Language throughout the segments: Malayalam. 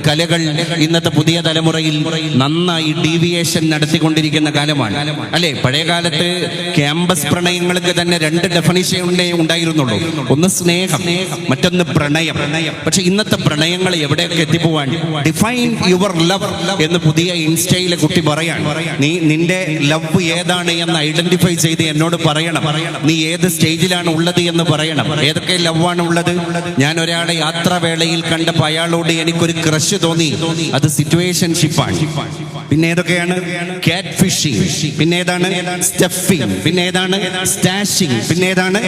കലകൾ ഇന്നത്തെ പുതിയ തലമുറയിൽ നന്നായി ഡീവിയേഷൻ നടത്തിക്കൊണ്ടിരിക്കുന്ന കാലമാണ് അല്ലെ. പഴയകാലത്ത് ക്യാമ്പസ് പ്രണയങ്ങൾക്ക് തന്നെ 2 ഡെഫിനിഷൻ ഉണ്ടായിരുന്നുള്ളൂ. ഒന്ന് സ്നേഹം, മറ്റൊന്ന് പ്രണയം. പക്ഷെ ഇന്നത്തെ പ്രണയങ്ങൾ എവിടെയൊക്കെ എത്തിപ്പോവാൻ. ഡിഫൈൻ യുവർ ലവ് എന്ന് പുതിയ ഇൻസ്റ്റയിലെ കുട്ടി പറയാൻ. നിന്റെ ലവ് ഏതാണ് എന്ന് ഐഡന്റിഫൈ ചെയ്ത് എന്നോട് പറയണം. നീ ഏത് സ്റ്റേജിലാണ് ഉള്ളത് എന്ന് പറയണം. ഏതൊക്കെ ലവ് ആണ് ഉള്ളത്? ഞാൻ ഒരാളെ യാത്രാവേളയിൽ കണ്ടപ്പോൾ അയാളോട് എനിക്കൊരു ക്രഷ് തോന്നി, അത് സിറ്റുവേഷൻഷിപ്പാണ്. പിന്നെ ഏതൊക്കെയാണ്? കാറ്റ് ഫിഷിംഗ്, പിന്നെ ഏതാണ്? സ്റ്റഫിംഗ്, പിന്നെ ഏതാണ്? സ്റ്റാഷിംഗ്, പിന്നെ ഏതാണ്?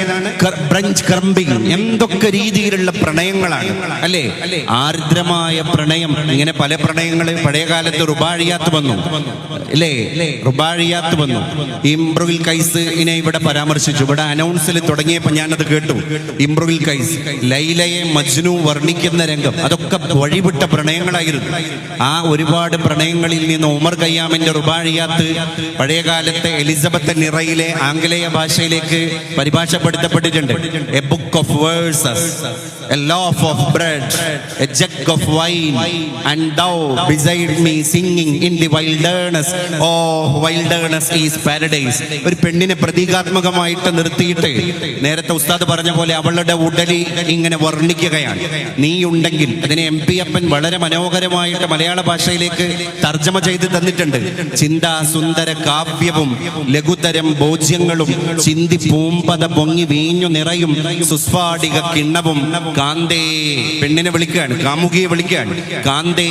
Brunch crumbing. എന്തൊക്കെ രീതിയിലുള്ള പ്രണയങ്ങളാണ് അല്ലേ. ആർദ്രമായ പ്രണയം, ഇങ്ങനെ പല പ്രണയങ്ങൾ. പഴയകാലത്ത് റുബാഴിയാത്ത് വന്നു അല്ലേ, റുബാഴിയാത്ത് വന്നു. ഇംറുൽ കൈസിനെ ഇവിടെ പരാമർശിച്ചു. ഇവിടെ അനൗൺസിൽ തുടങ്ങിയപ്പോൾ ഞാനത് കേട്ടു. ഇംറുൽ കൈസ്, ലൈലയെ മജ്നു വർണ്ണിക്കുന്ന രംഗം, അതൊക്കെ വഴിവിട്ട പ്രണയങ്ങളായിരുന്നു. ആ ഒരുപാട് പ്രണയങ്ങളിൽ നിന്ന് ഉമർ ഖയ്യാമിന്റെ റുബാഴിയാത്ത് പഴയകാലത്തെ എലിസബത്ത് നിറയിലെ ആംഗലേയ ഭാഷയിലേക്ക് പരിഭാഷപ്പെടുത്തപ്പെട്ടിട്ടുണ്ട്. A book of verses, a loaf of bread, a jug of wine, and thou beside me singing in the wilderness. Oh, wilderness is paradise. ഒരു പെണ്ണിനെ പ്രതീകാത്മകമായിട്ട് നിർത്തിയിട്ട് നേരത്തെ ഉസ്താദ് പറഞ്ഞ പോലെ അവളുടെ ഉടലി ഇങ്ങനെ വർണ്ണിക്കുകയാണ്. നീ ഉണ്ടെങ്കിൽ. അതിനെ MP അപ്പൻ വളരെ മനോഹരമായിട്ട് മലയാള ഭാഷയിലേക്ക് തർജ്ജമ ചെയ്ത് തന്നിട്ടുണ്ട്. ചിന്താ സുന്ദര കാവ്യവും ലഘുതരം ഭോജ്യങ്ങളും ചിന്തി പൂമ്പത പൊങ്ങി വീഞ്ഞു നിറയും സുസ്ഫാടിക കിണ്ണവും കാന്തേ. പെണ്ണിനെ വിളിക്കുകയാണ്, കാമുകിയെ വിളിക്കുകയാണ്. കാന്തേ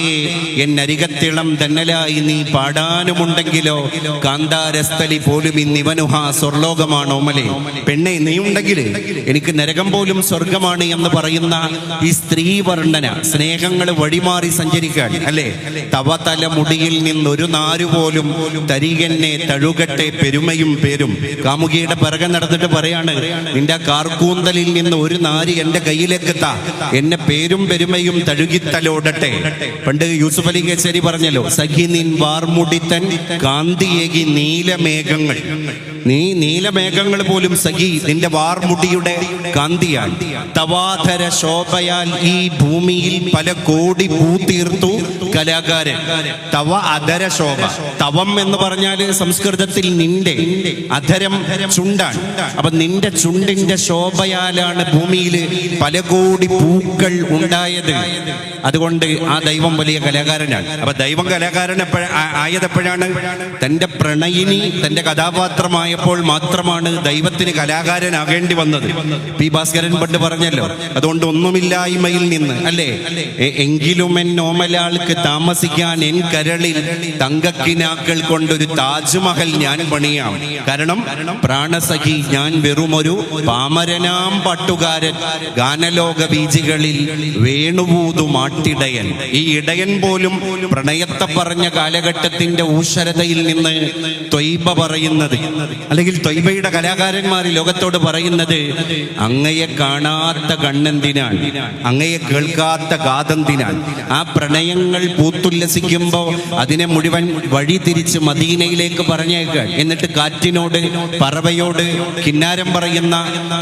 എന്നരികത്തിളം തന്നലായി നീ പാടാനുമുണ്ടെങ്കിലോ കാന്താരസ്ഥലി പോലും ഇന്നിവനുഹ സ്വർലോകമാണോ മലേ. പെണ്ണെ നീ ഉണ്ടെങ്കിൽ എനിക്ക് നരകം പോലും സ്വർഗമാണ് എന്ന് പറയുന്ന ഈ സ്ത്രീ വർണ്ണന സ്നേഹങ്ങൾ വഴിമാറി സഞ്ചരിക്കാൻ അല്ലേ. തവ തല മുടിയിൽ നിന്നൊരു നാരുപോലും തരികന്നെ തഴുകട്ടെ പെരുമയും പേരും. കാമുകിയുടെ പിറകെ നടന്നിട്ട് പറയാണ്, നിന്റെ കാർക്കൂന്തലിൽ നിന്ന് ഒരു നാരി എന്റെ കയ്യിലേക്കെത്താ, എന്നെ പേരും പെരുമയും തഴുകിത്തലോടട്ടെ. പണ്ട് യൂസുഫ് അലി കേസരി പറഞ്ഞല്ലോ, സഖി നിൻ വാർമുടിത്തൻ കാന്തിയേകി നീലമേഘങ്ങൾ. നീ നീലമേഘങ്ങൾ പോലും സഖി നിന്റെ വാർമുടിയുടെ കാന്തിയാൽ. തവാധര ശോഭയാൽ ഈ ഭൂമിയിൽ പല കോടി പൂത്തീർത്തു കലാകാരൻ. തവ അധര ശോഭ. തവം എന്ന് പറഞ്ഞാല് സംസ്കൃതത്തിൽ നിന്റെ, അധരം ചുണ്ടാണ്. അപ്പൊ നിന്റെ ചുണ്ടിന്റെ ശോഭയാലാണ് ഭൂമിയിൽ പല കോടി പൂക്കൾ ഉണ്ടായത്. അതുകൊണ്ട് ആ ദൈവം വലിയ കലാകാരനാണ്. അപ്പൊ ദൈവം കലാകാരൻ ആയതെപ്പോഴാണ്? തന്റെ പ്രണയിനി തന്റെ കഥാപാത്രമായപ്പോൾ മാത്രമാണ് ദൈവത്തിന് കലാകാരനാകേണ്ടി വന്നത്. പി ഭാസ്കരൻ പണ്ട് പറഞ്ഞല്ലോ, അതുകൊണ്ട് ഒന്നുമില്ലായ്മയിൽ നിന്ന് അല്ലേ. എങ്കിലും എൻ ഓമലാൾക്ക് താമസിക്കാൻ എൻ കരളിൽ തങ്കക്കിനാക്കൾ കൊണ്ടൊരു താജ്മഹൽ ഞാൻ പണിയാം. കാരണം പ്രാണസഖി ഞാൻ വെറുമൊരു പാമരനാം പാട്ടുകാരൻ, ഗാനലോക ബീജികളിൽ വേണുവൂതു മാട്ടിടയൻ. ഈ ഇടയൻ പോലും പ്രണയത്തെ പറഞ്ഞ കാലഘട്ടത്തിന്റെ ഊഷരതയിൽ നിന്ന് ത്വയ്ബ പറയുന്നത്, അല്ലെങ്കിൽ ത്വയ്ബയുടെ കലാകാരന്മാർ ലോകത്തോട് പറയുന്നത്, അങ്ങയെ കാണാത്ത കണ്ണെന്തിനാണ്, അങ്ങയെ കേൾക്കാത്ത കാതെന്തിനാണ്. ആ പ്രണയങ്ങൾ പൂത്തുല്ലസിക്കുമ്പോ അതിനെ മുഴുവൻ വഴി തിരിച്ച് മദീനയിലേക്ക് പറഞ്ഞേക്കാൻ. എന്നിട്ട് കാറ്റിനോട് പറവയോട് കിന്നാരം പറയുന്ന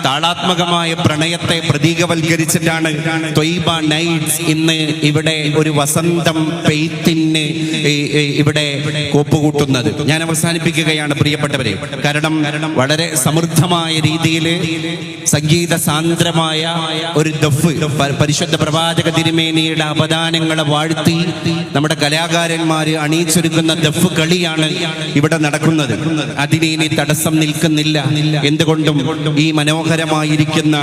താളാത്മകമായ പ്രണയത്തെ പ്രതീകവൽക്കരിച്ചിട്ടാണ് ത്വയ്ബ നൈറ്റ്സ് ഇന്ന് ഇവിടെ ഒരു വസന്തം പെയ്ത്തിന് ഇവിടെ കോപ്പുകൂട്ടുന്നത്. ഞാൻ അവസാനിപ്പിക്കുകയാണ് പ്രിയപ്പെട്ടവരെ. കാരണം വളരെ സമൃദ്ധമായ രീതിയിൽ സംഗീത സാന്ദ്രമായ ഒരു ദഫ്, പരിശുദ്ധ പ്രവാചക തിരുമേനിയുടെ അപദാനങ്ങളെ വാഴ്ത്തി നമ്മുടെ കലാകാരന്മാര് അണിയിച്ചൊരുക്കുന്ന ദഫ് കളിയാണ് ഇവിടെ നടക്കുന്നത്. അതിന് ഇനി തടസ്സം നിൽക്കുന്നില്ല. എന്തുകൊണ്ടും ഈ മനോഹരമായിരിക്കുന്ന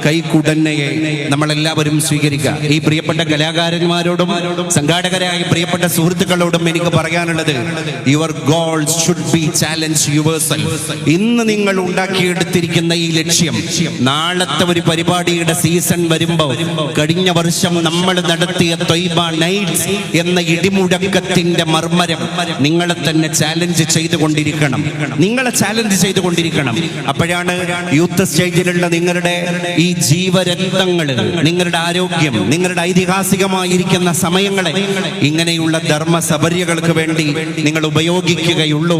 കൈക്കുടന്നയെ നമ്മളെല്ലാവരും സ്വീകരിക്കുക. ഈ പ്രിയപ്പെട്ട കലാകാരന്മാരോടും സംഘാടകരായ പ്രിയപ്പെട്ട സുഹൃത്തുക്കളോടും എനിക്ക് പറയാനുള്ളത്, your goals should be challenge yourself. ഇന്ന് നിങ്ങൾ ഉണ്ടാക്കിയെടുത്തിരിക്കുന്ന ഈ ലക്ഷ്യം നാളത്തെ ഒരു പരിപാടിയുടെ സീസൺ വരുമ്പോൾ, കഴിഞ്ഞ വർഷം നമ്മൾ നടത്തിയ ത്വയ്ബ നൈറ്റ്സ് എന്ന ഇടിമുഴക്കത്തിന്റെ മർമ്മരം നിങ്ങളെ തന്നെ ചാലഞ്ച് ചെയ്തുകൊണ്ടിരിക്കണം. നിങ്ങളെ ചാലഞ്ച് ചെയ്തുകൊണ്ടിരിക്കണം. അപ്പോഴാണ് യൂത്ത് സ്റ്റേജിലുള്ള നിങ്ങളുടെ ഈ ജീവരത്നങ്ങൾ, നിങ്ങളുടെ ആരോഗ്യം, നിങ്ങളുടെ ഐതിഹാസികമായിരിക്കുന്ന സമയങ്ങളെ ഇങ്ങനെയുള്ള ധർമ്മ സബര്യകൾക്ക് വേണ്ടി നിങ്ങൾ ഉപയോഗിക്കുകയുള്ളൂ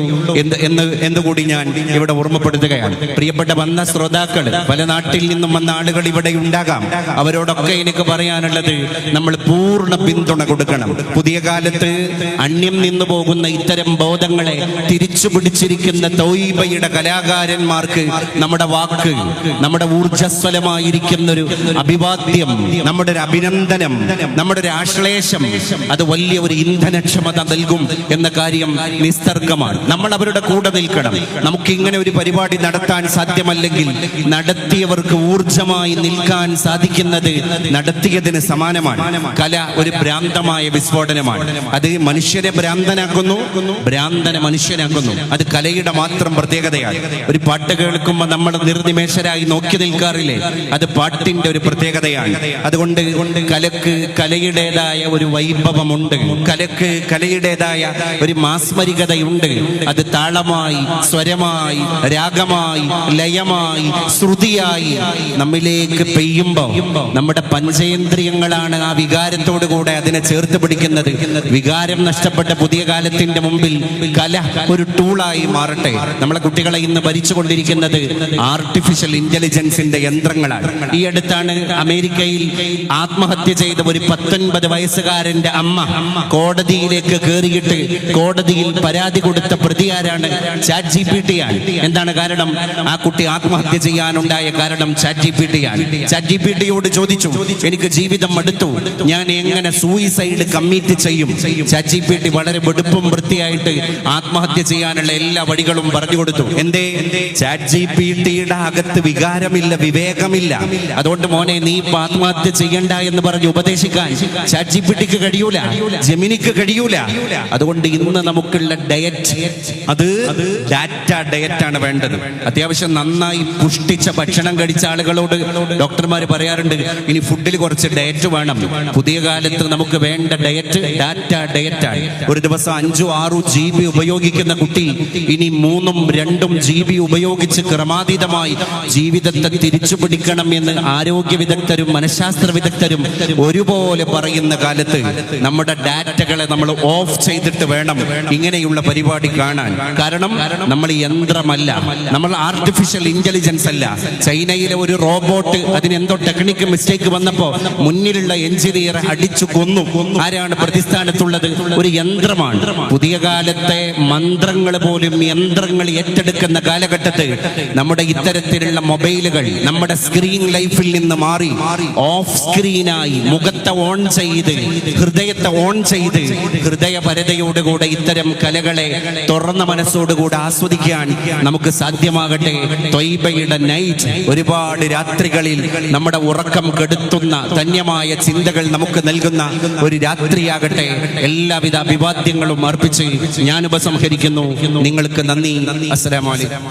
എന്നുകൂടി ഞാൻ ഇവിടെ ഓർമ്മപ്പെടുത്തുകയാണ്. പ്രിയപ്പെട്ട വന്ന ശ്രോതാക്കൾ, പല നാട്ടിൽ നിന്നും വന്ന ആളുകൾ ഇവിടെ ഉണ്ടാകാം. അവരോടൊക്കെ എനിക്ക് പറയാനുള്ളത്, നമ്മൾ പൂർണ്ണ പിന്തുണ കൊടുക്കണം. പുതിയ കാലത്ത് അന്യം നിന്നു പോകുന്ന ഇത്തരം ബോധങ്ങളെ തിരിച്ചു പിടിച്ചിരിക്കുന്ന തൗബയുടെ കലാകാരന്മാർക്ക് നമ്മുടെ വാക്ക്, നമ്മുടെ ഊർജ്ജസ്വലമായിരിക്കുന്ന ഒരു അഭിവാദ്യം, നമ്മുടെ ഒരു അഭിനന്ദനം, നമ്മുടെ ഒരു ആശ്ലേഷം, അത് വലിയ ഒരു ഇന്ധനക്ഷമത നൽകും എന്ന കാര്യം നിസ്തർക്കമാണ്. നമ്മൾ അവരുടെ കൂടെ നിൽക്കണം. നമുക്ക് ഇങ്ങനെ ഒരു പരിപാടി നടത്താൻ സാധ്യമല്ലെങ്കിൽ നടത്തിയവർക്ക് ഊർജമായി നിൽക്കാൻ സാധിക്കുന്നത് നടത്തിയതിന് സമാനമാണ്. കല ഒരു ഭ്രാന്തമായ വിസ്ഫോടനമാണ്. അത് മനുഷ്യരെ ഭ്രാന്തനാക്കുന്നു, ഭ്രാന്തനെ മനുഷ്യനാക്കുന്നു. അത് കലയുടെ മാത്രം പ്രത്യേകതയാണ്. ഒരു പാട്ട് കേൾക്കുമ്പോൾ നമ്മൾ നിർനിമേഷരായി നോക്കി നിൽക്കാറില്ലേ? അത് പാട്ടിന്റെ ഒരു പ്രത്യേകതയാണ്. അതുകൊണ്ട് കലക്ക് കലയുടേതായ ഒരു വൈഭവമുണ്ട്, കലക്ക് കലയുടേതായ ഒരു മാസ്മരികതയുണ്ട്. അത് താളമായി, സ്വരമായി, രാഗമായി, ലയമായി, ശ്രുതിയായി നമ്മിലേക്ക് പെയ്യുമ്പോൾ നമ്മുടെ പഞ്ചേന്ദ്രിയങ്ങളാണ് ആ വികാരത്തോടു കൂടെ അതിനെ ചേർത്ത് പിടിക്കുന്നത്. വികാരം നഷ്ടപ്പെട്ട പുതിയ കാലത്തിന്റെ മുമ്പിൽ കല ഒരു ടൂളായി മാറട്ടെ. നമ്മളെ കുട്ടികളെ ഇന്ന് ഭരിച്ചുകൊണ്ടിരിക്കുന്നത് ആർട്ടിഫിഷ്യൽ ഇന്റലിജൻസിന്റെ യന്ത്രങ്ങളാണ്. ഈ അടുത്താണ് അമേരിക്കയിൽ ആത്മഹത്യ ചെയ്ത ഒരു 19 വയസ്സുകാരന്റെ അമ്മ കോടതിയിലേക്ക് കയറിയിട്ട് കോടതിയിൽ പരാതി കൊടുത്ത പ്രതിയാരാണ്? ChatGPT ആണ്. എന്താണ് കാരണം? ആ കുട്ടി ആത്മഹത്യ ചെയ്യാനുണ്ടായ കാരണം ChatGPT ആണ്. ChatGPTയോട് ചോദിച്ചു, എനിക്ക് ജീവിതം മടുത്തു, ഞാൻ എങ്ങനെ സൂയിസൈഡ് കമ്മിറ്റ് ചെയ്യും? ChatGPT വളരെ വെടുപ്പും വൃത്തിയായിട്ട് ആത്മഹത്യ ചെയ്യാനുള്ള എല്ലാ വഴികളും പറഞ്ഞു കൊടുത്തു. എന്തേ? ChatGPTയുടെ അകത്ത് വികാരമില്ല, വിവേകമില്ല. അതുകൊണ്ട് മോനെ, നീ ആത്മഹത്യ ചെയ്യണ്ട എന്ന് പറഞ്ഞ് ഉപദേശിക്കാൻ ChatGPTക്ക് കഴിയൂല, ജെമിനിക്ക് കഴിയൂല. അതുകൊണ്ട് ഇന്ന് നമുക്കുള്ള ഡയറ്റ് അത് ഡാറ്റ ഡയറ്റ് ആണ് വേണ്ടത്. അത്യാവശ്യം നന്നായി പുഷ്ടിച്ച ഭക്ഷണം കഴിച്ച ആളുകളോട് ഡോക്ടർമാർ പറയാറുണ്ട്, ഇനി ഫുഡിൽ കുറച്ച് ഡയറ്റ് വേണം. പുതിയ കാലത്ത് നമുക്ക് വേണ്ട ഡയറ്റ് ഡാറ്റ ഡയറ്റാണ്. ഒരു ദിവസം 5-6 GB ഉപയോഗിക്കുന്ന കുട്ടി ഇനി 3-2 GB ഉപയോഗിച്ച് ക്രമാതീതമായി ജീവിതത്തെ തിരിച്ചു പിടിക്കണം എന്ന് ആരോഗ്യ വിദഗ്ധരും മനഃശാസ്ത്ര വിദഗ്ധരും ഒരുപോലെ പറയുന്ന കാലത്ത് നമ്മുടെ ഡാറ്റകളെ നമ്മൾ ഓഫ് ചെയ്തിട്ട് വേണം ഇങ്ങനെയുള്ള പരിപാടി കാണാൻ. കാരണം നമ്മൾ യന്ത്രമല്ല, നമ്മൾ ആർട്ടിഫിഷ്യൽ ഇന്റലിജൻസ് അല്ല. ചൈനയിലെ ഒരു റോബോട്ട് അതിനെന്തോ ടെക്നിക്ക് മിസ്റ്റേക്ക് വന്നപ്പോ മുന്നിലുള്ള എഞ്ചിനീയർ അടിച്ചു കൊന്നു. ആരാണ് പ്രതിസ്ഥാനത്തുള്ളത്? ഒരു യന്ത്രമാണ്. പുതിയ കാലത്തെ മന്ത്രങ്ങൾ പോലും യന്ത്രങ്ങൾ ഏറ്റെടുക്കുന്ന കാലഘട്ടത്ത് നമ്മുടെ ഇത്തരത്തിലുള്ള മൊബൈലുകൾ നമ്മുടെ സ്ക്രീൻ ലൈഫിൽ നിന്ന് മാറി ഓഫ് സ്ക്രീനായി മുഖത്തെ ഓൺ ചെയ്ത് ഹൃദയത്തെ ഓൺ ചെയ്ത് ഹൃദയപരതയോടുകൂടെ ഇത്തരം കലകളെ തുറന്ന മനസ്സോടുകൂടെ ആസ്വദിക്കാൻ നമുക്ക് സാധ്യമാകട്ടെ. ത്വയ്ബയുടെ നൈറ്റ് ഒരുപാട് രാത്രികളിൽ നമ്മുടെ ഉറക്കം കെടുത്തുന്ന ധന്യമായ ചിന്തകൾ നമുക്ക് നൽകുന്ന ഒരു രാത്രിയാകട്ടെ. എല്ലാവിധ അഭിവാദ്യങ്ങളും അർപ്പിച്ച് ഞാൻ ഉപസംഹരിക്കുന്നു. നിങ്ങൾക്ക് നന്ദി. അസ്സലാമു അലൈക്കും.